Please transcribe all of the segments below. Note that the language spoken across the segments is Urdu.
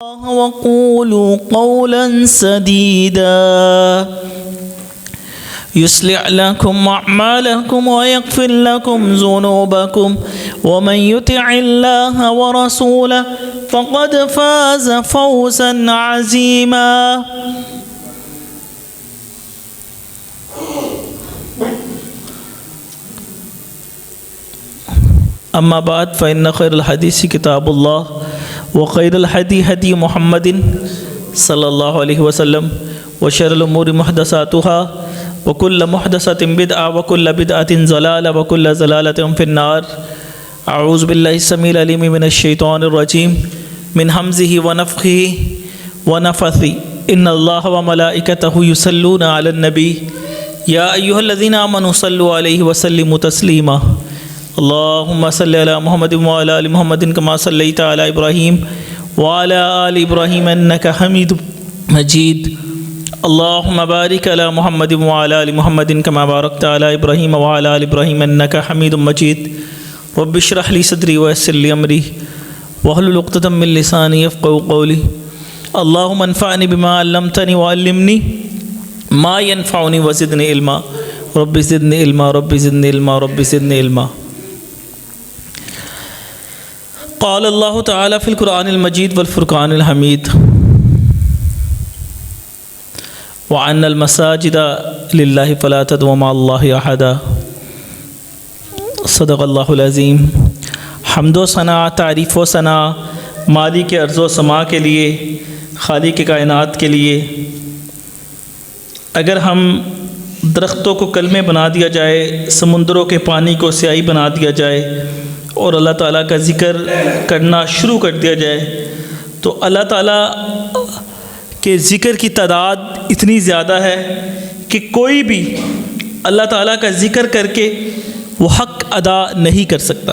وقولوا قولا سديدا يصلح لكم أعمالكم ويغفر لكم ذنوبكم ومن يطع الله ورسوله فقد فاز فوزا عظيما. أما بعد فإن خير الحديث كتاب الله وخير الهدي هدي محمد صلى الله عليه وسلم وشر الأمور محدثاتها وكل محدثة بدعة وكل بدعة ضلالة وكل ضلالة في النار. أعوذ بالله السميع العليم من الشيطان الرجيم من همزه ونفخه ونفثه. إن الله وملائكته يصلون على النبي يا أيها الذين آمنوا صلوا عليه وسلموا تسليما. اللهم صل على محمد وعلى آل محمد كما صليت على إبراهيم وعلى آل إبراهيم إنك حميد مجيد. اللهم بارك على محمد وعلى آل محمد كما باركت على إبراهيم وعلى آل إبراهيم إنك حميد مجيد. رب اشرح لي صدري ويسر لي أمري واحلل عقدة من لساني يفقهوا قولي. اللهم انفعني بما علمتني وعلمني ما ينفعني وزدني علما. رب زدني علما رب زدني علما رب زدني علما. قال اللہ تعالی فی القرآن المجید والفرقان الحمید وَأَنَّ الْمَسَاجِدَ لِلَّهِ فَلَا تَدْعُوا مَعَ اللَّهِ أَحَدًا. صدق اللہ العظیم. حمد و ثنا تعریف و ثنا مالک کے ارض و سما کے لیے، خالق کائنات کے لیے. اگر ہم درختوں کو کلمے بنا دیا جائے، سمندروں کے پانی کو سیاہی بنا دیا جائے اور اللہ تعالیٰ کا ذکر کرنا شروع کر دیا جائے تو اللہ تعالیٰ کے ذکر کی تعداد اتنی زیادہ ہے کہ کوئی بھی اللہ تعالیٰ کا ذکر کر کے وہ حق ادا نہیں کر سکتا.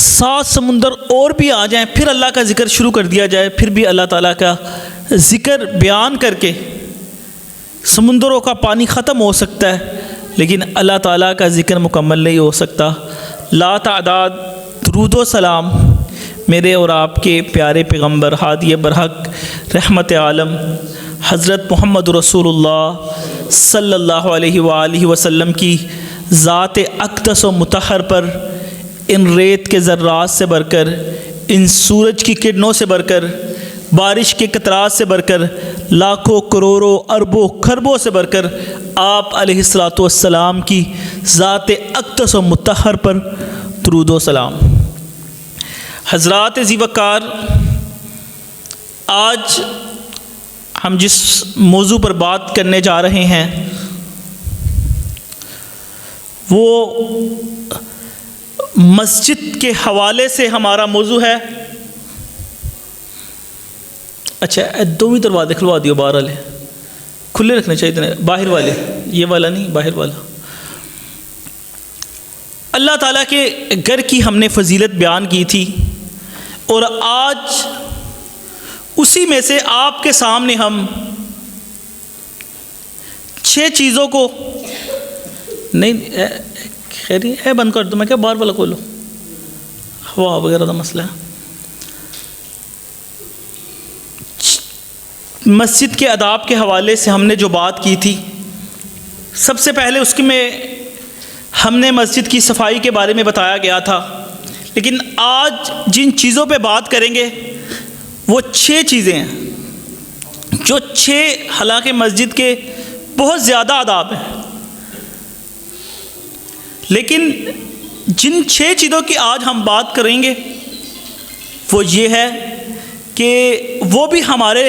سات سمندر اور بھی آ جائیں، پھر اللہ کا ذکر شروع کر دیا جائے، پھر بھی اللہ تعالیٰ کا ذکر بیان کر کے سمندروں کا پانی ختم ہو سکتا ہے، لیکن اللہ تعالیٰ کا ذکر مکمل نہیں ہو سکتا. لا تعداد درود و سلام میرے اور آپ کے پیارے پیغمبر ہادی برحق رحمت عالم حضرت محمد رسول اللہ صلی اللہ علیہ وآلہ وسلم کی ذات اقدس و مطہر پر ان ریت کے ذرات سے بڑھ کر، ان سورج کی کرنوں سے بڑھ کر، بارش کے قطرات سے بڑھ کر، لاکھوں کروڑوں اربوں خربوں سے بڑھ کر آپ علیہ الصلاۃ والسلام کی ذات اقدس و مطہر پر درود و سلام. حضرات ذی وقار، آج ہم جس موضوع پر بات کرنے جا رہے ہیں وہ مسجد کے حوالے سے ہمارا موضوع ہے. اچھا دونوں دروازے کھلوا دیو، باہر والے کھلے رکھنے چاہیے، باہر والے، یہ والا نہیں، باہر والا. اللہ تعالیٰ کے گھر کی ہم نے فضیلت بیان کی تھی اور آج اسی میں سے آپ کے سامنے ہم 6 چیزوں کو نہیں خیر ہے بند کر دو، میں کیا باہر والا کھولو، ہوا وغیرہ کا مسئلہ ہے. مسجد کے آداب کے حوالے سے ہم نے جو بات کی تھی، سب سے پہلے اس میں ہم نے مسجد کی صفائی کے بارے میں بتایا گیا تھا. لیکن آج جن چیزوں پہ بات کریں گے وہ 6 چیزیں ہیں جو 6 حالانکہ مسجد کے بہت زیادہ آداب ہیں، لیکن جن 6 چیزوں کی آج ہم بات کریں گے وہ یہ ہے کہ وہ بھی ہمارے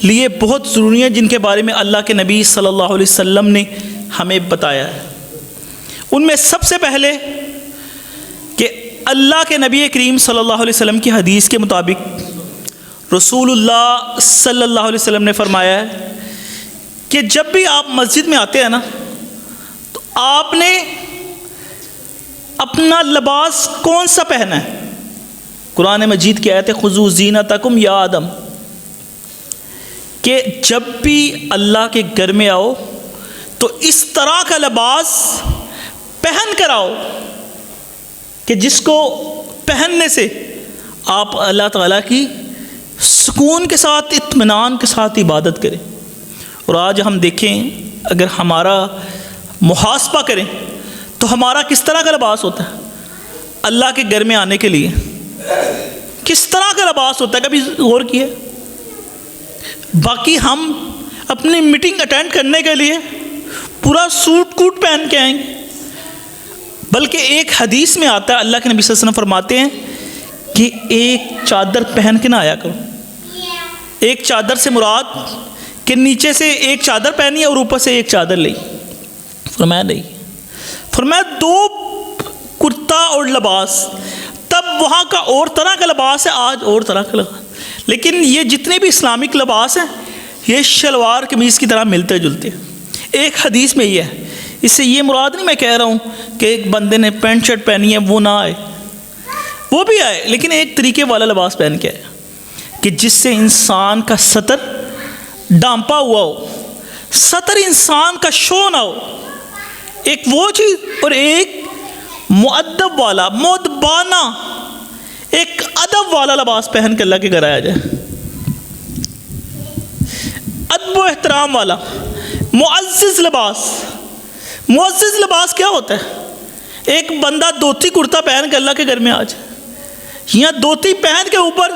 لیے بہت ضروری ہیں، جن کے بارے میں اللہ کے نبی صلی اللہ علیہ وسلم نے ہمیں بتایا ہے. ان میں سب سے پہلے کہ اللہ کے نبی کریم صلی اللہ علیہ وسلم کی حدیث کے مطابق رسول اللہ صلی اللہ علیہ وسلم نے فرمایا ہے کہ جب بھی آپ مسجد میں آتے ہیں نا تو آپ نے اپنا لباس کون سا پہنا ہے. قرآن مجید کی آیت ہے خذوا زینتکم یا آدم، کہ جب بھی اللہ کے گھر میں آؤ تو اس طرح کا لباس پہن کر آؤ کہ جس کو پہننے سے آپ اللہ تعالیٰ کی سکون کے ساتھ اطمینان کے ساتھ عبادت کریں۔ اور آج ہم دیکھیں، اگر ہمارا محاسبہ کریں تو ہمارا کس طرح کا لباس ہوتا ہے اللہ کے گھر میں آنے کے لیے؟ کس طرح کا لباس ہوتا ہے؟ کبھی غور کیے؟ باقی ہم اپنی میٹنگ اٹینڈ کرنے کے لیے پورا سوٹ کوٹ پہن کے آئیں گے، بلکہ ایک حدیث میں آتا ہے، اللہ کے نبی صلی اللہ علیہ وسلم فرماتے ہیں کہ ایک چادر پہن کے نہ آیا کرو۔ ایک چادر سے مراد کہ نیچے سے ایک چادر پہنی اور اوپر سے ایک چادر لی؟ فرمایا نہیں، فرمایا دو کرتا اور لباس، تب وہاں کا اور طرح کا لباس ہے، آج اور طرح کا لباس۔ لیکن یہ جتنے بھی اسلامک لباس ہیں یہ شلوار قمیض کی طرح ملتے جلتے ہیں۔ ایک حدیث میں یہ ہے، اس سے یہ مراد نہیں میں کہہ رہا ہوں کہ ایک بندے نے پینٹ شرٹ پہنی ہے وہ نہ آئے، وہ بھی آئے، لیکن ایک طریقے والا لباس پہن کے آئے کہ جس سے انسان کا سطر ڈانپا ہوا ہو، سطر انسان کا شو نہ ہو، ایک وہ چیز، اور ایک مؤدب والا، مؤدبانہ، ایک ادب والا لباس پہن کے اللہ کے گھر آیا جائے، ادب و احترام والا معزز لباس۔ معزز لباس کیا ہوتا ہے؟ ایک بندہ دھوتی کرتا پہن کے اللہ کے گھر میں آ جائے، یا دھوتی پہن کے اوپر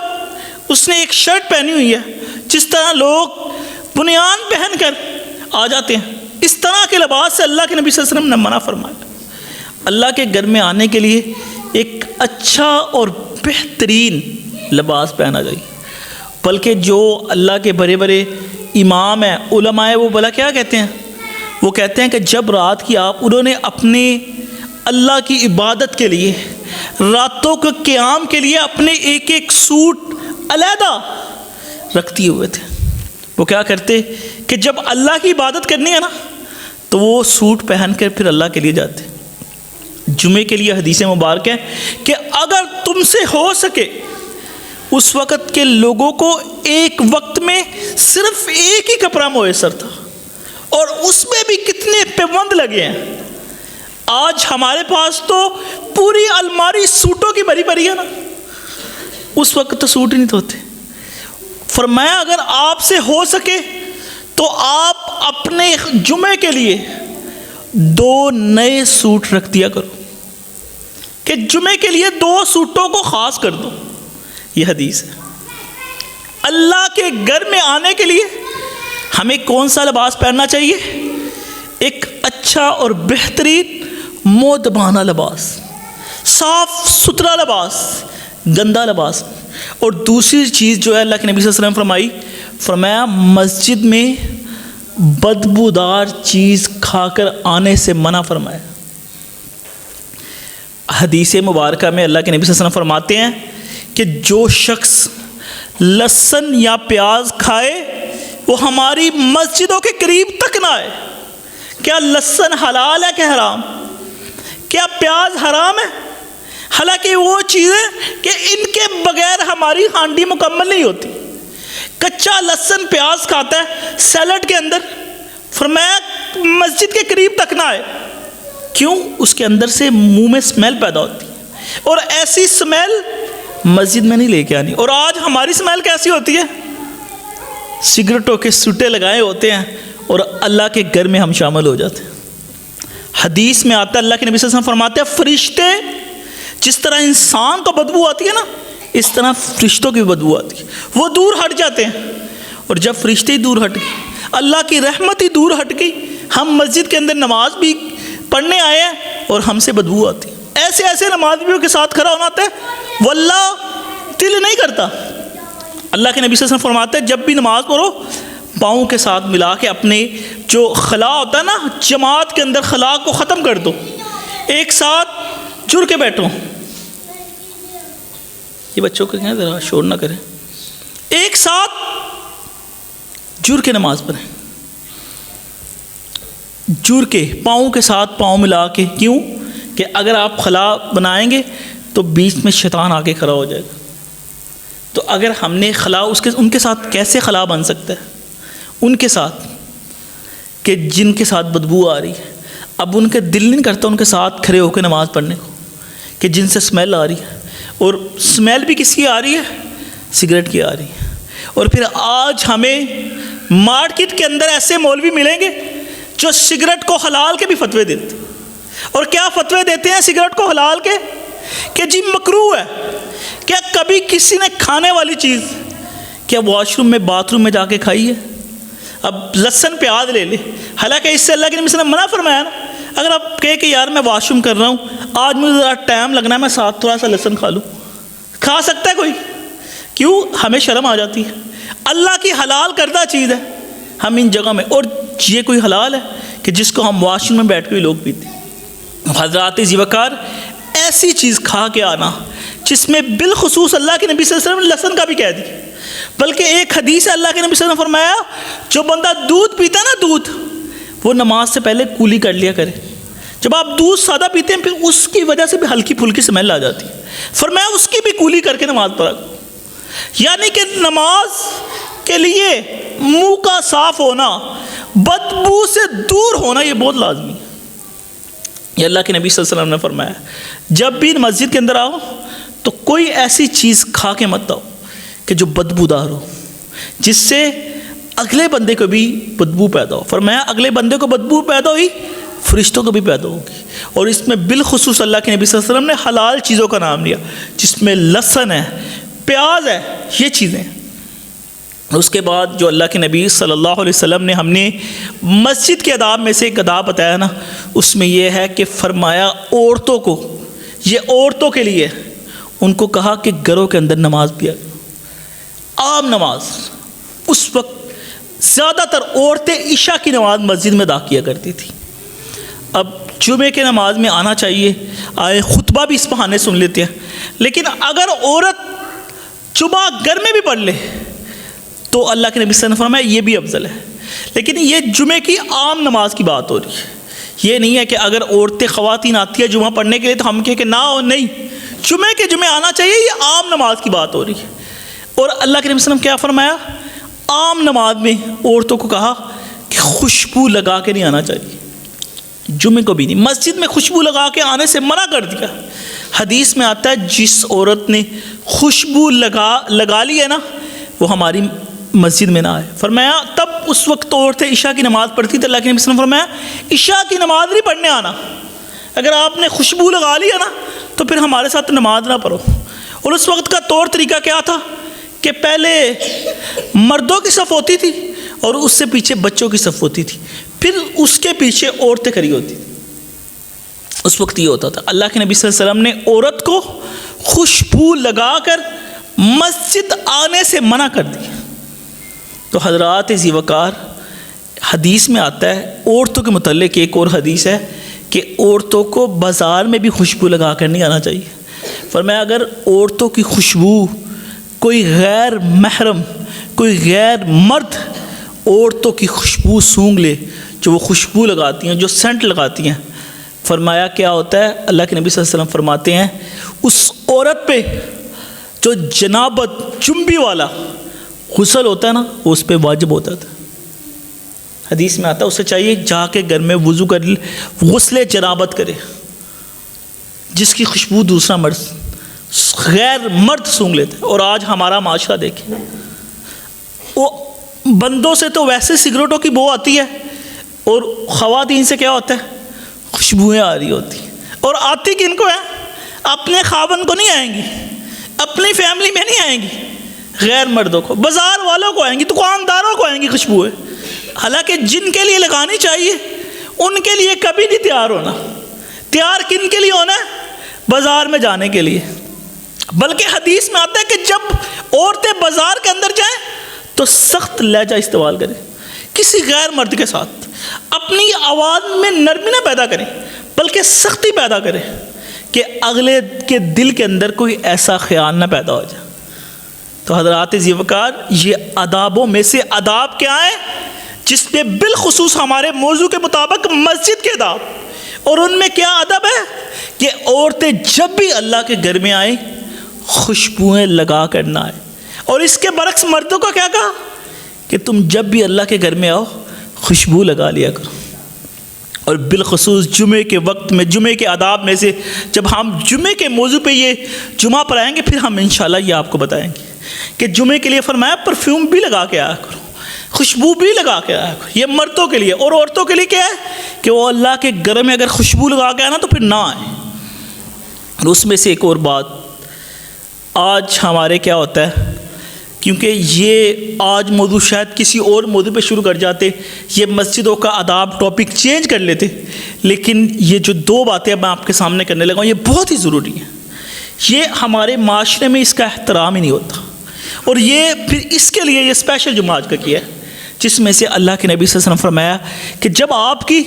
اس نے ایک شرٹ پہنی ہوئی ہے، جس طرح لوگ بنیان پہن کر آ جاتے ہیں، اس طرح کے لباس سے اللہ کے نبی صلی اللہ علیہ وسلم نے منع فرمایا۔ اللہ کے گھر میں آنے کے لیے ایک اچھا اور بہترین لباس پہنا جائے، بلکہ جو اللہ کے بڑے بڑے امام ہیں، علماء ہیں، وہ بلا کیا کہتے ہیں؟ وہ کہتے ہیں کہ جب رات کی انہوں نے اپنے اللہ کی عبادت کے لیے، راتوں کے قیام کے لیے اپنے ایک ایک سوٹ علیحدہ رکھ دیے ہوئے تھے۔ وہ کیا کرتے کہ جب اللہ کی عبادت کرنی ہے نا تو وہ سوٹ پہن کر پھر اللہ کے لیے جاتے۔ جمعے کے لیے حدیث مبارک ہے کہ اگر تم سے ہو سکے اس وقت کے لوگوں کو ایک وقت میں صرف ایک ہی کپڑا میسر تھا، اور اس میں بھی کتنے پابند لگے ہیں۔ آج ہمارے پاس تو پوری الماری سوٹوں کی بھری بھری ہے نا، اس وقت تو سوٹ ہی نہیں دھوتے۔ فرمایا اگر آپ سے ہو سکے تو آپ اپنے جمعے کے لیے 2 نئے سوٹ رکھ دیا کرو، کہ جمعے کے لیے 2 سوٹوں کو خاص کر دو۔ یہ حدیث ہے۔ اللہ کے گھر میں آنے کے لیے ہمیں کون سا لباس پہننا چاہیے؟ ایک اچھا اور بہترین مؤدبانہ لباس، صاف ستھرا لباس، گندا لباس۔ اور دوسری چیز جو ہے اللہ کے نبی صلی اللہ علیہ وسلم فرمایا مسجد میں بدبودار چیز کھا کر آنے سے منع فرمایا۔ حدیث مبارکہ میں اللہ کے نبی صلی اللہ علیہ وسلم فرماتے ہیں کہ جو شخص لہسن یا پیاز کھائے وہ ہماری مسجدوں کے قریب تک نہ آئے۔ کیا لہسن حلال ہے کہ حرام؟ کیا پیاز حرام ہے؟ حالانکہ وہ چیزیں کہ ان کے بغیر ہماری ہانڈی مکمل نہیں ہوتی۔ کچا لہسن پیاز کھاتا ہے سیلڈ کے اندر، فرمایا مسجد کے قریب تک نہ آئے۔ کیوں؟ اس کے اندر سے منہ میں اسمیل پیدا ہوتی ہے، اور ایسی اسمیل مسجد میں نہیں لے کے آنی۔ اور آج ہماری اسمیل کیسی ہوتی ہے؟ سگریٹوں کے سوٹے لگائے ہوتے ہیں اور اللہ کے گھر میں ہم شامل ہو جاتے ہیں۔ حدیث میں آتا ہے اللہ کے نبی صلی اللہ علیہ وسلم فرماتے ہیں فرشتے جس طرح انسان کو بدبو آتی ہے نا، اس طرح فرشتوں کی بدبو آتی ہے، وہ دور ہٹ جاتے ہیں۔ اور جب فرشتے ہی دور ہٹ گئے، اللہ کی رحمت ہی دور ہٹ گئی، ہم مسجد کے اندر نماز بھی پڑھنے آئے ہیں اور ہم سے بدبو آتی ہے۔ ایسے ایسے نمازیوں کے ساتھ کھڑا ہونا ہوتا ہے واللہ دل نہیں کرتا۔ اللہ کے نبی صلی اللہ علیہ وسلم فرماتے ہیں جب بھی نماز پڑھو پاؤں کے ساتھ ملا کے اپنے جو خلا ہوتا ہے نا جماعت کے اندر، خلا کو ختم کر دو، ایک ساتھ جڑ کے بیٹھو۔ یہ بچوں کو کہیں ذرا شور نہ کریں، ایک ساتھ جڑ کے نماز پڑھیں، جڑ کے پاؤں کے ساتھ پاؤں ملا کے۔ کیوں؟ کہ اگر آپ خلا بنائیں گے تو بیچ میں شیطان آ کے کھڑا ہو جائے گا۔ تو اگر ہم نے خلا ان کے ساتھ کیسے خلا بن سکتا ہے؟ ان کے ساتھ کہ جن کے ساتھ بدبو آ رہی ہے۔ اب ان کے دل نہیں کرتا ان کے ساتھ کھڑے ہو کے نماز پڑھنے کو کہ جن سے اسمیل آ رہی ہے، اور اسمیل بھی کس کی آ رہی ہے؟ سگریٹ کی آ رہی ہے۔ اور پھر آج ہمیں مارکیٹ کے اندر ایسے مولوی ملیں گے جو سگریٹ کو حلال کے بھی فتوے دیتے ہیں۔ اور کیا فتوے دیتے ہیں سگریٹ کو حلال کے؟ کہ جی مکروہ ہے۔ کیا کبھی کسی نے کھانے والی چیز کیا واش روم میں باتھ روم میں جا کے کھائی ہے؟ اب لہسن پیاز لے لے، حالانکہ اس سے اللہ کے نبی صلی اللہ علیہ وسلم نے منع فرمایا نا۔ اگر آپ کہیں کہ یار میں واش روم کر رہا ہوں، آج مجھے ذرا ٹائم لگنا ہے، میں ساتھ تھوڑا سا لہسن کھا لوں، کھا سکتا ہے کوئی؟ کیوں؟ ہمیں شرم آ جاتی ہے۔ اللہ کی حلال کردہ چیز ہے، ہم ان جگہ میں، اور یہ کوئی حلال ہے کہ جس کو ہم واش روم میں بیٹھ کے بھی لوگ پیتے ہیں۔ حضرات ذیوکار، ایسی چیز کھا کے آنا جس میں بالخصوص اللہ کے نبی صلی اللہ علیہ وسلم نے لہسن کا بھی کہہ دیا، بلکہ ایک حدیث ہے اللہ کے نبی صلی اللہ علیہ وسلم نے فرمایا جو بندہ دودھ پیتا ہے نا، دودھ، وہ نماز سے پہلے کولی کر لیا کرے۔ جب آپ دودھ سادہ پیتے ہیں پھر اس کی وجہ سے بھی ہلکی پھلکی سمیل آ جاتی ہے، فرمایا اس کی بھی کولی کر کے نماز پڑھا۔ یعنی کہ نماز کے لیے منہ کا صاف ہونا، بدبو سے دور ہونا، یہ بہت لازمی ہے۔ یہ اللہ کے نبی صلی اللہ علیہ وسلم نے فرمایا جب بھی مسجد کے اندر آؤ تو کوئی ایسی چیز کھا کے مت آؤ کہ جو بدبودار ہو، جس سے اگلے بندے کو بھی بدبو پیدا ہو۔ فرمایا اگلے بندے کو بدبو پیدا ہوئی، فرشتوں کو بھی پیدا ہوگی۔ اور اس میں بالخصوص اللہ کے نبی صلی اللہ علیہ وسلم نے حلال چیزوں کا نام لیا، جس میں لہسن ہے، پیاز ہے، یہ چیزیں۔ اس کے بعد جو اللہ کے نبی صلی اللہ علیہ وسلم نے ہم نے مسجد کے آداب میں سے ایک آداب بتایا نا، اس میں یہ ہے کہ فرمایا عورتوں کو، یہ عورتوں کے لیے، ان کو کہا کہ گھروں کے اندر نماز پڑھا، عام نماز۔ اس وقت زیادہ تر عورتیں عشاء کی نماز مسجد میں ادا کیا کرتی تھی۔ اب جمعے کے نماز میں آنا چاہیے، آئے خطبہ بھی اس بہانے سن لیتے ہیں، لیکن اگر عورت جمعہ گھر میں بھی پڑھ لے تو اللہ کے نبی صلی اللہ علیہ وسلم نے فرمایا یہ بھی افضل ہے۔ لیکن یہ جمعے کی عام نماز کی بات ہو رہی ہے، یہ نہیں ہے کہ اگر عورتیں خواتین آتی ہیں جمعہ پڑھنے کے لیے تو ہم کہیں کہ نہ ہو، نہیں، جمعے کے جمعے آنا چاہیے، یہ عام نماز کی بات ہو رہی ہے۔ اور اللہ کے نبی صلی اللہ علیہ وسلم کیا فرمایا؟ عام نماز میں عورتوں کو کہا کہ خوشبو لگا کے نہیں آنا چاہیے، جمعے کو بھی نہیں، مسجد میں خوشبو لگا کے آنے سے منع کر دیا۔ حدیث میں آتا ہے جس عورت نے خوشبو لگا لی ہے نا، وہ ہماری مسجد میں نہ آئے۔ فرمایا تب اس وقت عورتیں عشاء کی نماز پڑھتی تھی، اللہ کے نبی صلی اللہ علیہ وسلم نے فرمایا عشاء کی نماز نہیں پڑھنے آنا، اگر آپ نے خوشبو لگا لی ہے نا تو پھر ہمارے ساتھ نماز نہ پڑھو۔ اور اس وقت کا طور طریقہ کیا تھا کہ پہلے مردوں کی صف ہوتی تھی اور اس سے پیچھے بچوں کی صف ہوتی تھی، پھر اس کے پیچھے عورتیں کھڑی ہوتی تھیں۔ اس وقت یہ ہوتا تھا، اللہ کے نبی صلی اللہ علیہ وسلم نے عورت کو خوشبو لگا کر مسجد آنے سے منع کر دیا۔ تو حضرات ذیوکار، حدیث میں آتا ہے عورتوں کے متعلق ایک اور حدیث ہے کہ عورتوں کو بازار میں بھی خوشبو لگا کر نہیں آنا چاہیے۔ فرمایا اگر عورتوں کی خوشبو کوئی غیر محرم، کوئی غیر مرد عورتوں کی خوشبو سونگھ لے، جو وہ خوشبو لگاتی ہیں، جو سینٹ لگاتی ہیں، فرمایا کیا ہوتا ہے؟ اللہ کے نبی صلی اللہ علیہ وسلم فرماتے ہیں اس عورت پہ جو جنابت چنبی والا غسل ہوتا ہے نا، وہ اس پہ واجب ہوتا تھا۔ حدیث میں آتا ہے اسے چاہیے جا کے گھر میں وضو کر غسل جنابت کرے، جس کی خوشبو دوسرا مرد غیر مرد سونگھ لیتا ہے۔ اور آج ہمارا معاشرہ دیکھیں، وہ بندوں سے تو ویسے سگریٹوں کی بو آتی ہے، اور خواتین سے کیا ہوتا ہے؟ خوشبوئیں آ رہی ہوتی ہیں۔ اور آتی کن کو ہے؟ اپنے خاوند کو نہیں آئیں گی، اپنی فیملی میں نہیں آئیں گی، غیر مردوں کو، بازار والوں کو آئیں گی، دکانداروں کو آئیں گی خوشبوئیں۔ حالانکہ جن کے لیے لگانی چاہیے ان کے لیے کبھی نہیں تیار ہونا۔ تیار کن کے لیے ہونا ہے؟ بازار میں جانے کے لیے۔ بلکہ حدیث میں آتا ہے کہ جب عورتیں بازار کے اندر جائیں تو سخت لہجہ استعمال کریں کسی غیر مرد کے ساتھ، اپنی آواز میں نرمی نہ پیدا کریں بلکہ سختی پیدا کریں کہ اگلے کے دل کے اندر کوئی ایسا خیال نہ پیدا ہو جائے۔ تو حضرات ذیوکار، یہ آدابوں میں سے آداب کیا ہیں جس میں بالخصوص ہمارے موضوع کے مطابق مسجد کے آداب، اور ان میں کیا ادب ہے کہ عورتیں جب بھی اللہ کے گھر میں آئیں خوشبوئیں لگا کر نہ آئیں۔ اور اس کے برعکس مردوں کو کیا کہا کہ تم جب بھی اللہ کے گھر میں آؤ خوشبو لگا لیا کرو۔ اور بالخصوص جمعے کے وقت میں جمعے کے آداب میں سے جب ہم جمعے کے موضوع پہ یہ جمعہ پر آئیں گے پھر ہم انشاءاللہ یہ آپ کو بتائیں گے کہ جمعے کے لیے فرمایا پرفیوم بھی لگا کے آیا کرو، خوشبو بھی لگا کے آیا کرو. یہ مردوں کے لیے. اور عورتوں کے لیے کیا ہے کہ وہ اللہ کے گھر میں اگر خوشبو لگا کے آئے نا تو پھر نہ آئے. اور اس میں سے ایک اور بات آج ہمارے کیا ہوتا ہے، کیونکہ یہ آج موضوع شاید کسی اور موضوع پہ شروع کر جاتے، یہ مسجدوں کا آداب ٹاپک چینج کر لیتے، لیکن یہ جو دو باتیں میں آپ کے سامنے کرنے لگا ہوں یہ بہت ہی ضروری ہیں. یہ ہمارے معاشرے میں اس کا احترام ہی نہیں ہوتا. اور یہ پھر اس کے لیے یہ اسپیشل جمعہ آج کا کیا ہے جس میں سے اللہ کے نبی صلی اللہ علیہ وسلم فرمایا کہ جب آپ کی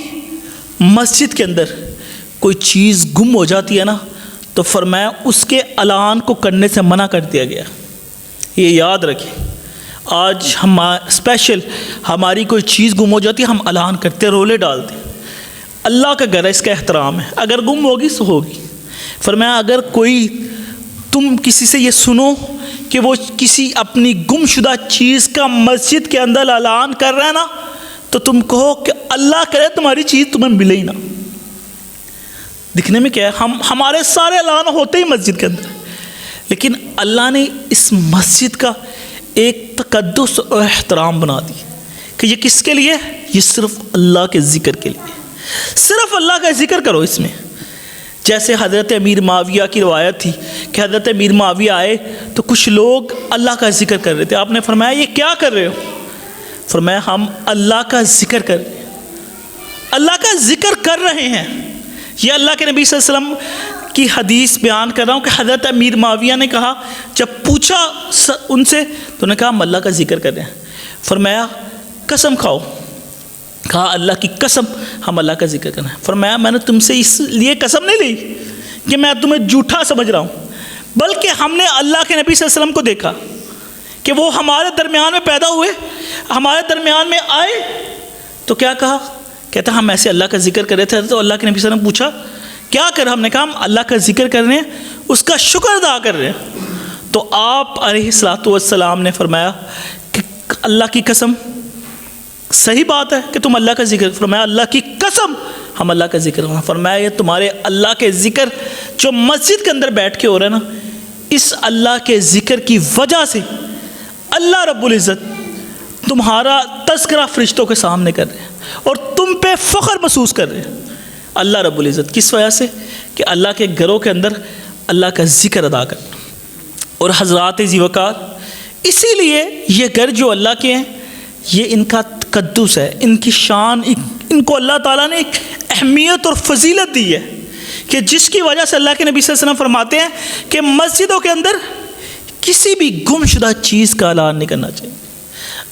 مسجد کے اندر کوئی چیز گم ہو جاتی ہے نا تو فرمایا اس کے اعلان کو کرنے سے منع کر دیا گیا. یہ یاد رکھیں. آج ہم اسپیشل ہماری کوئی چیز گم ہو جاتی ہے ہم اعلان کرتے رولے ڈالتے. اللہ کا گھر ہے، اس کا احترام ہے، اگر گم ہوگی سو ہوگی. فرمایا اگر کوئی تم کسی سے یہ سنو کہ وہ کسی اپنی گم شدہ چیز کا مسجد کے اندر اعلان کر رہا ہے نا تو تم کہو کہ اللہ کرے تمہاری چیز تمہیں ملے ہی نہ. دکھنے میں کیا ہے ہمارے سارے اعلان ہوتے ہی مسجد کے اندر، لیکن اللہ نے اس مسجد کا ایک تقدس اور احترام بنا دی کہ یہ کس کے لیے؟ یہ صرف اللہ کے ذکر کے لیے. صرف اللہ کا ذکر کرو اس میں. جیسے حضرت امیر معاویہ کی روایت تھی کہ حضرت امیر معاویہ آئے تو کچھ لوگ اللہ کا ذکر کر رہے تھے. آپ نے فرمایا یہ کیا کر رہے ہو؟ فرمایا ہم اللہ کا ذکر کر رہے ہیں. اللہ کا ذکر کر رہے ہیں. یہ اللہ کے نبی صلی اللہ علیہ وسلم کی حدیث بیان کر رہا ہوں کہ حضرت امیر معاویہ نے کہا، جب پوچھا ان سے تو نے کہا ہم اللہ کا ذکر کر رہے ہیں. فرمایا قسم کھاؤ. کہا اللہ کی قسم ہم اللہ کا ذکر کرنا ہے. فرمایا میں نے تم سے اس لیے قسم نہیں لی کہ میں تمہیں جھوٹا سمجھ رہا ہوں، بلکہ ہم نے اللہ کے نبی صلی اللہ علیہ وسلم کو دیکھا کہ وہ ہمارے درمیان میں پیدا ہوئے، ہمارے درمیان میں آئے تو کیا کہا؟ کہتا ہم ایسے اللہ کا ذکر کر رہے تھے. تو اللہ کے نبی صلی اللہ علیہ وسلم پوچھا کیا کر؟ ہم نے کہا ہم اللہ کا ذکر کر رہے ہیں، اس کا شکر ادا کر رہے ہیں. تو آپ علیہ الصلوۃ والسلام نے فرمایا کہ اللہ کی قسم صحیح بات ہے کہ تم اللہ کا ذکر. فرمایا اللہ کی قسم ہم اللہ کا ذکر کرنا. فرمایا یہ تمہارے اللہ کے ذکر جو مسجد کے اندر بیٹھ کے ہو رہا ہے نا، اس اللہ کے ذکر کی وجہ سے اللہ رب العزت تمہارا تذکرہ فرشتوں کے سامنے کر رہے ہیں اور تم پہ فخر محسوس کر رہے ہیں. اللہ رب العزت کس وجہ سے؟ کہ اللہ کے گھروں کے اندر اللہ کا ذکر ادا کرنا. اور حضرات ذی وقار، اسی لیے یہ گھر جو اللہ کے ہیں یہ ان کا تقدس ہے، ان کی شان، ان کو اللہ تعالیٰ نے ایک اہمیت اور فضیلت دی ہے کہ جس کی وجہ سے اللہ کے نبی صلی اللہ علیہ وسلم فرماتے ہیں کہ مسجدوں کے اندر کسی بھی گم شدہ چیز کا اعلان نہیں کرنا چاہیے.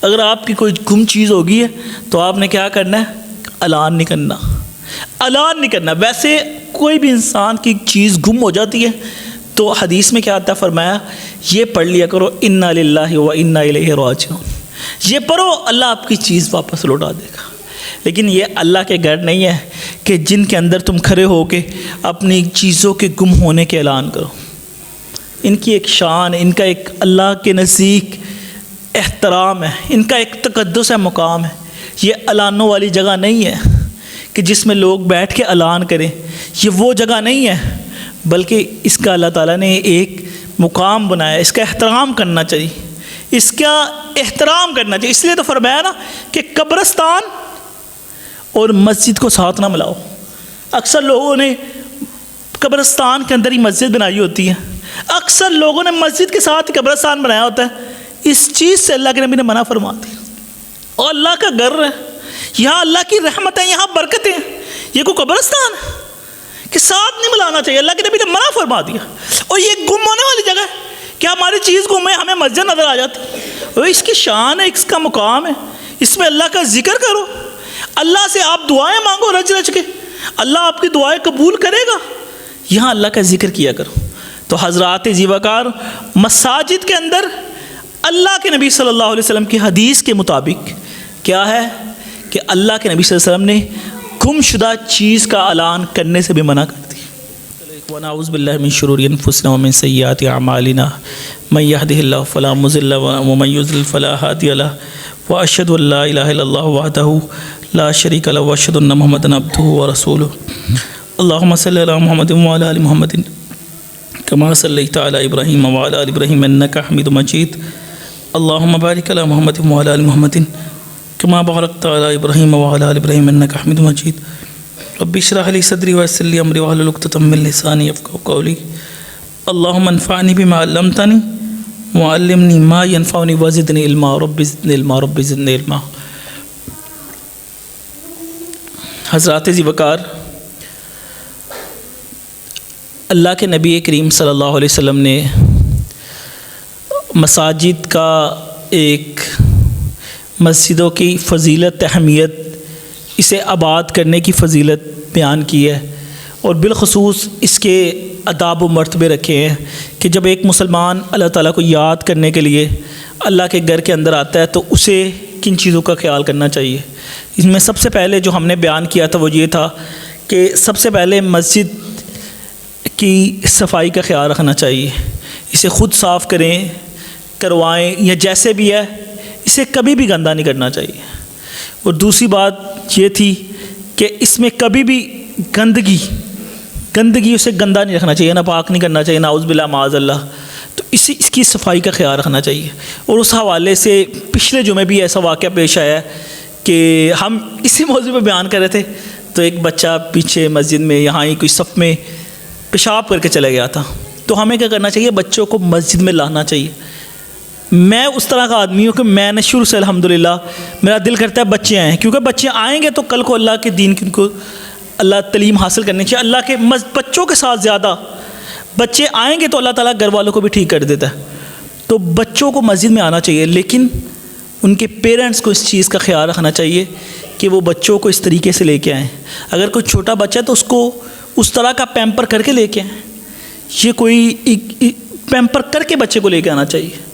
اگر آپ کی کوئی گم چیز ہوگی ہے تو آپ نے کیا کرنا ہے؟ اعلان نہیں کرنا. اعلان نہیں کرنا. ویسے کوئی بھی انسان کی چیز گم ہو جاتی ہے تو حدیث میں کیا آتا ہے؟ فرمایا یہ پڑھ لیا کرو انا للہ و انا الیہ راجعون. یہ پڑھو اللہ آپ کی چیز واپس لوٹا دے گا. لیکن یہ اللہ کے گھر نہیں ہے کہ جن کے اندر تم کھڑے ہو کے اپنی چیزوں کے گم ہونے کے اعلان کرو. ان کی ایک شان، ان کا ایک اللہ کے نزدیک احترام ہے، ان کا ایک تقدس ہے، مقام ہے. یہ اعلانوں والی جگہ نہیں ہے کہ جس میں لوگ بیٹھ کے اعلان کریں. یہ وہ جگہ نہیں ہے، بلکہ اس کا اللہ تعالیٰ نے ایک مقام بنایا. اس کا احترام کرنا چاہیے، اس کا احترام کرنا چاہیے. اس لیے تو فرمایا نا کہ قبرستان اور مسجد کو ساتھ نہ ملاؤ. اکثر لوگوں نے قبرستان کے اندر ہی مسجد بنائی ہوتی ہے، اکثر لوگوں نے مسجد کے ساتھ ہی قبرستان بنایا ہوتا ہے. اس چیز سے اللہ کے نبی نے منع فرما دیا. اور اللہ کا گھر ہے، یہاں اللہ کی رحمت ہے، یہاں برکتیں ہیں. یہ کوئی قبرستان ہے کہ ساتھ نہیں ملانا چاہیے. اللہ کے نبی نے منع فرما دیا. اور یہ گم ہونے والی جگہ ہے کہ ہماری چیز گم ہے، ہمیں مسجد نظر آ جاتی. اور اس کی شان ہے، اس کا مقام ہے. اس میں اللہ کا ذکر کرو، اللہ سے آپ دعائیں مانگو رج رج کے، اللہ آپ کی دعائیں قبول کرے گا. یہاں اللہ کا ذکر کیا کرو. تو حضرات ذی وقار، مساجد کے اندر اللہ کے نبی صلی اللہ علیہ وسلم کی حدیث کے مطابق کیا ہے کہ اللہ کے نبی صلی اللہ علیہ وسلم نے گم شدہ چیز کا اعلان کرنے سے بھی منع کر دی. ونعوذ باللہ من شرور انفسنا ومن سیئات اعمالنا من يهده الله فلا مضل له ومن يضلل فلا هادي له واشهد ان لا اله الا الله وحده لا شریک لہ واشهد ان محمدا عبدہ ورسولہ اللہم صلی علی محمد وعلی آل محمد کما صلیت علی ابراہیم وعلی آل ابراہیم انک حمید مجید اللہم بارک علی محمد وعلی آل محمد کما بارکت علی ابراہیم وعلی آل ابراہیم انک حمید مجید رب اشرح لی صدری ویسر لی امری واحلل عقدۃ من لسانی یفقہوا قولی اللہم انفعنی بما علمتنی وعلمنی ما ینفعنی وزدنی علما رب زدنی علما رب زدنی علما۔ حضرات ذی وقار، اللہ کے نبی کریم صلی اللہ علیہ وسلم نے مساجد کا ایک مسجدوں کی فضیلت، اہمیت، اسے آباد کرنے کی فضیلت بیان کی ہے، اور بالخصوص اس کے آداب و مرتبے رکھے ہیں کہ جب ایک مسلمان اللہ تعالیٰ کو یاد کرنے کے لیے اللہ کے گھر کے اندر آتا ہے تو اسے کن چیزوں کا خیال کرنا چاہیے۔ اس میں سب سے پہلے جو ہم نے بیان کیا تھا وہ یہ تھا کہ سب سے پہلے مسجد کی صفائی کا خیال رکھنا چاہیے، اسے خود صاف کریں، کروائیں، یا جیسے بھی ہے اسے کبھی بھی گندہ نہیں کرنا چاہیے۔ اور دوسری بات یہ تھی کہ اس میں کبھی بھی گندگی اسے گندہ نہیں رکھنا چاہیے، ناپاک نہیں کرنا چاہیے، نعوذ باللہ معاذ اللہ، تو اس کی صفائی کا خیال رکھنا چاہیے۔ اور اس حوالے سے پچھلے جمعے بھی ایسا واقعہ پیش آیا ہے کہ ہم اسی موضوع پہ بیان کر رہے تھے تو ایک بچہ پیچھے مسجد میں یہاں ہی کوئی صف میں پیشاب کر کے چلا گیا تھا، تو ہمیں کیا کرنا چاہیے؟ بچوں کو مسجد میں لانا چاہیے۔ میں اس طرح کا آدمی ہوں کہ میں نے شروع سے الحمدللہ میرا دل کرتا ہے بچے آئیں، کیونکہ بچے آئیں گے تو کل کو اللہ کے دین کو اللہ تعلیم حاصل کرنی چاہیے۔ اللہ کے بچوں کے ساتھ زیادہ بچے آئیں گے تو اللہ تعالیٰ گھر والوں کو بھی ٹھیک کر دیتا ہے، تو بچوں کو مسجد میں آنا چاہیے، لیکن ان کے پیرنٹس کو اس چیز کا خیال رکھنا چاہیے کہ وہ بچوں کو اس طریقے سے لے کے آئیں۔ اگر کوئی چھوٹا بچہ ہے تو اس کو اس طرح کا پیمپر کر کے لے کے آئیں، یہ کوئی پیمپر کر کے بچے کو لے کے آنا چاہیے۔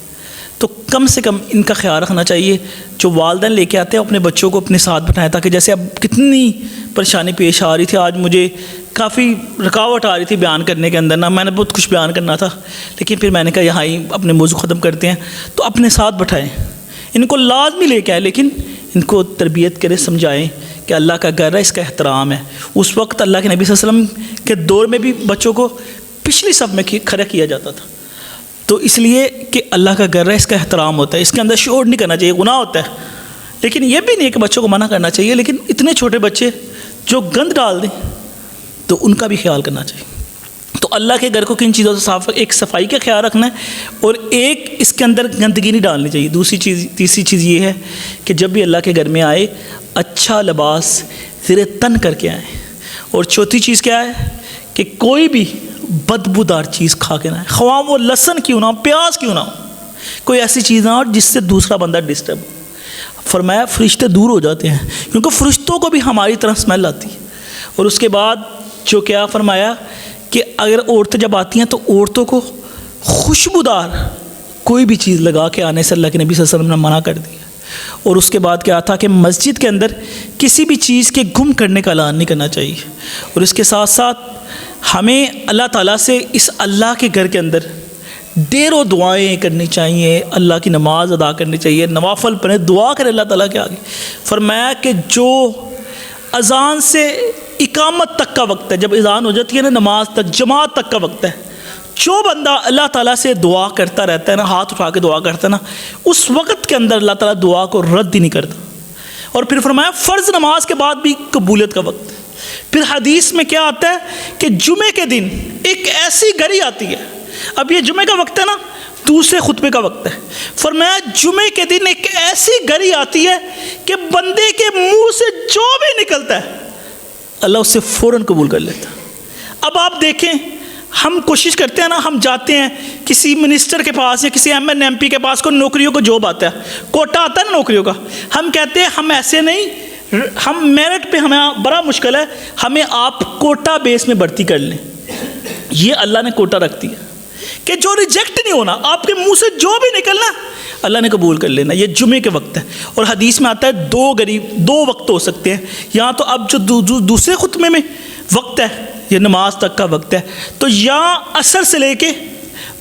تو کم سے کم ان کا خیال رکھنا چاہیے، جو والدین لے کے آتے ہیں اپنے بچوں کو اپنے ساتھ بٹھائیں، تاکہ جیسے اب کتنی پریشانی پیش آ رہی تھی، آج مجھے کافی رکاوٹ آ رہی تھی بیان کرنے کے اندر، میں نے بہت کچھ بیان کرنا تھا، لیکن پھر میں نے کہا یہاں ہی اپنے موضوع ختم کرتے ہیں، تو اپنے ساتھ بٹھائیں، ان کو لازمی لے کے آئے، لیکن ان کو تربیت کریں، سمجھائیں کہ اللہ کا گھر ہے، اس کا احترام ہے۔ اس وقت اللہ کے نبی صلی اللہ علیہ وسلم کے دور میں بھی بچوں کو پچھلی صف میں کھڑا کیا جاتا تھا، تو اس لیے کہ اللہ کا گھر ہے، اس کا احترام ہوتا ہے، اس کے اندر شور نہیں کرنا چاہیے، گناہ ہوتا ہے۔ لیکن یہ بھی نہیں کہ بچوں کو منع کرنا چاہیے، لیکن اتنے چھوٹے بچے جو گند ڈال دیں تو ان کا بھی خیال کرنا چاہیے۔ تو اللہ کے گھر کو کن چیزوں سے صاف، ایک صفائی کا خیال رکھنا ہے، اور ایک اس کے اندر گندگی نہیں ڈالنی چاہیے۔ تیسری چیز یہ ہے کہ جب بھی اللہ کے گھر میں آئے اچھا لباس زیر تن کر کے آئیں، اور چوتھی چیز کیا ہے کہ کوئی بھی بدبودار چیز کھا کے نہ آئے، خواہ وہ لہسن کیوں نہ ہو، پیاز کیوں نہ ہو، کوئی ایسی چیز نہ ہو جس سے دوسرا بندہ ڈسٹرب ہو۔ فرمایا فرشتے دور ہو جاتے ہیں، کیونکہ فرشتوں کو بھی ہماری طرح اسمیل آتی ہے۔ اور اس کے بعد جو کیا فرمایا کہ اگر عورتیں جب آتی ہیں تو عورتوں کو خوشبودار کوئی بھی چیز لگا کے آنے سے اللہ کے نبی صلی اللہ علیہ وسلم نے منع کر دیا۔ اور اس کے بعد کیا تھا کہ مسجد کے اندر کسی بھی چیز کے گم کرنے کا اعلان نہیں کرنا چاہیے۔ اور اس کے ساتھ ساتھ ہمیں اللہ تعالیٰ سے اس اللہ کے گھر کے اندر ڈیروں دعائیں کرنی چاہیے، اللہ کی نماز ادا کرنی چاہیے، نوافل پڑھیں، دعا کریں اللہ تعالیٰ کے آگے۔ فرمایا کہ جو اذان سے اقامت تک کا وقت ہے، جب اذان ہو جاتی ہے نا نماز تک، جماعت تک کا وقت ہے، جو بندہ اللہ تعالیٰ سے دعا کرتا رہتا ہے نا، ہاتھ اٹھا کے دعا کرتا ہے نا، اس وقت کے اندر اللہ تعالیٰ دعا کو رد ہی نہیں کرتا۔ اور پھر فرمایا فرض نماز کے بعد بھی قبولیت کا وقت ہے۔ پھر حدیث میں کیا آتا ہے کہ جمعے کے دن ایک ایسی گھڑی آتی ہے، اب یہ جمعے کا وقت ہے نا، دوسرے خطبے کا وقت ہے، فرمایا جمعے کے دن ایک ایسی گھڑی آتی ہے کہ بندے کے منہ سے جو بھی نکلتا ہے اللہ اس سے فوراً قبول کر لیتا۔ اب آپ دیکھیں، ہم کوشش کرتے ہیں نا، ہم جاتے ہیں کسی منسٹر کے پاس یا کسی ایم این ایم پی کے پاس، کوئی نوکریوں کو جاب آتا ہے، کوٹا آتا ہے نا نوکریوں کا، ہم کہتے ہیں ہم ایسے نہیں، ہم میرٹ پہ ہمیں بڑا مشکل ہے، ہمیں آپ کوٹا بیس میں بھرتی کر لیں۔ یہ اللہ نے کوٹا رکھ دیا کہ جو ریجیکٹ نہیں ہونا، آپ کے منہ سے جو بھی نکلنا اللہ نے قبول کر لینا۔ یہ جمعے کے وقت ہے، اور حدیث میں آتا ہے دو وقت ہو سکتے ہیں، یہاں تو اب جو دوسرے خطبے میں وقت ہے، یہ نماز تک کا وقت ہے، تو یا عصر سے لے کے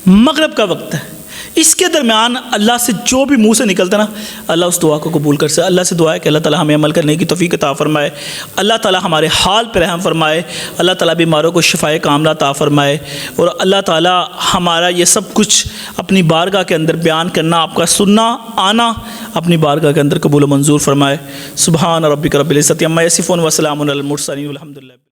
مغرب کا وقت ہے، اس کے درمیان اللہ سے جو بھی منہ سے نکلتا نا اللہ اس دعا کو قبول کر سکے۔ اللہ سے دعا ہے کہ اللہ تعالیٰ ہمیں عمل کرنے کی توفیق عطا فرمائے، اللہ تعالیٰ ہمارے حال پہ رحم فرمائے، اللہ تعالیٰ بیماروں کو شفائے کاملہ عطا فرمائے، اور اللہ تعالیٰ ہمارا یہ سب کچھ اپنی بارگاہ کے اندر بیان کرنا، آپ کا سننا آنا اپنی بارگاہ کے اندر قبول و منظور فرمائے۔ سبحان ربک رب العزت عما یصفون وسلام علی المرسلین والحمد للہ۔